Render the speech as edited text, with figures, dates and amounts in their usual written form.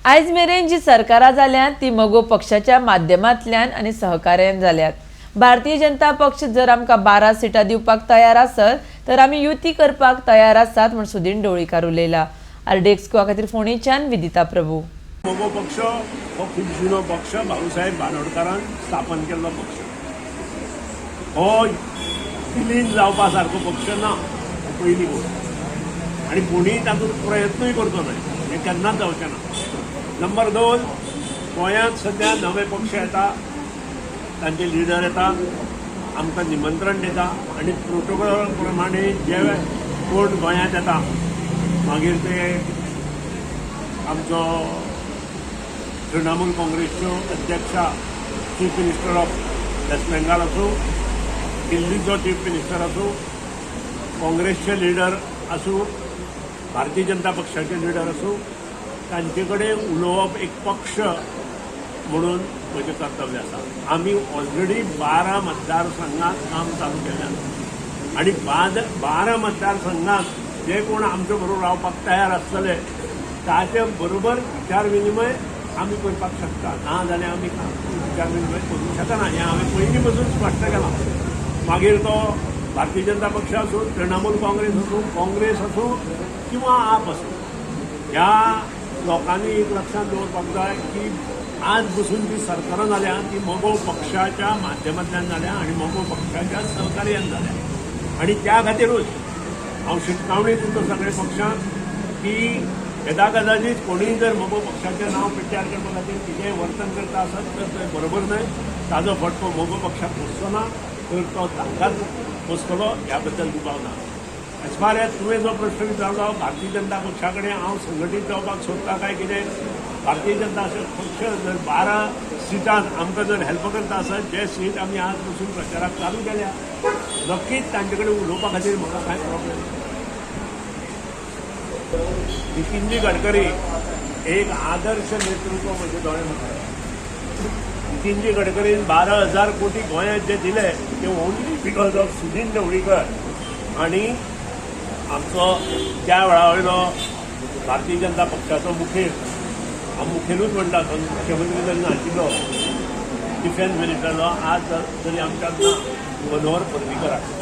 आयज मेरेन जी सरकारां जाल्यात ती मगो पक्षाच्या माध्यमांतल्यान आनी सहकार्यान जाल्यात। भारतीय जनता पक्ष जर आमकां 12 सिटां दिवपाक तयार आसत तर आमी युती करपाक तयार आसात म्हण सुदीन ढवळीकार उलयला। आरडेक्सको खातीर फोंडेच्यान विदिता प्रभू। मगो पक्ष हो खूब जुनो पक्ष, बाळासाहेब बांदोडकरान स्थापन केल्लो पक्ष। हो विलीन जावपा सारको पक्ष ना, पयली गोष्ट। आनी कोणीय तातूंत प्रयत्नूय करचो न्हय, हें केन्नाच जावचें ना। नंबर 2, गोंयांत सध्या नवे पक्ष येता, तांचे लिडर येता, आमकां निमंत्रण दिता आनी प्रोटोकॉल प्रमाणे जे कोण गोंयांत येता मागीर ते आमचो तृणमूल काँग्रेसच्यो अध्यक्षा chief minister of West Bengal आसूं, दिल्लीचो चीफ मिनिस्टर आसूं, काँग्रेसचे लिडर आसूं, भारतीय जनता पक्षाचे लिडर आसूं, तांचे कडेन उलोवप एक पक्ष म्हणून म्हजें कर्तव्य आसा। आमी ऑलरेडी 12 मतदारसंघात काम चालू केल्यान आनी 12 मतदारसंघात जे कोण आमचे बरोबर रावपाक तयार आसतले ताचे बरोबर विचार विनिमय आमी करपाक शकता, ना जाल्यार आमी विचार विनिमय करूंक शकना। हें हांवें पयलीं पासून स्पश्ट केलां। मागीर तो भारतीय जनता पक्ष आसूं, तृणमूल काँग्रेस आसूं किंवा आप आसूं, ह्या लोकांनी एक लक्षात दवरपाक जाय की आज बसून जी सरकारां जाल्या ती मगो पक्षाच्या माध्यमांतल्यान जाल्या आनी मगो पक्षाच्या सहकार्यान जाल्या। आनी त्या खातीरूच हांव शिटकावणी दिता सगळे पक्षांक की येदा कदाचित कोणीय जर मगो पक्षाचें नांव प्रचार करपा खातीर कितेंय वर्तन करता आसत तर तें बरोबर न्हय, ताजो फटको मगो पक्षाक बसचो ना, तर तो तांकांच बसतलो, ह्या बद्दल दुबाव ना। एज फार एज तुवें जो प्रश्न विचारलो भारतीय जनता पक्षा कडेन हांव संघटीत जावपाक सोदता काय कितें, भारतीय जनता पक्ष जर 12 सिटांत आमकां जर हेल्प करता आसत, जे सीट आमी आज पसून प्रचाराक चालू केल्या, नक्कीच तांचे कडेन उलोवपा खातीर म्हाका कांय प्रॉब्लेम ना। नितीनजी गडकरी एक आदर्श नेतृत्व म्हजे दोळे म्हणटात। नितीनजी गडकरीन 12,000 कोटी गोंयांत जे दिले ते only because of Sudin Dhavalikar आनी आमचो त्या वेळा वयलो भारतीय जनता पक्षाचो मुखेल, हांव मुखेलूच म्हणटा, मुख्यमंत्री जरी नाशिल्लो, डिफेन्स मिनिस्टर आज जरी आमच्यात ना, मनोहर पर्रीकर आसा।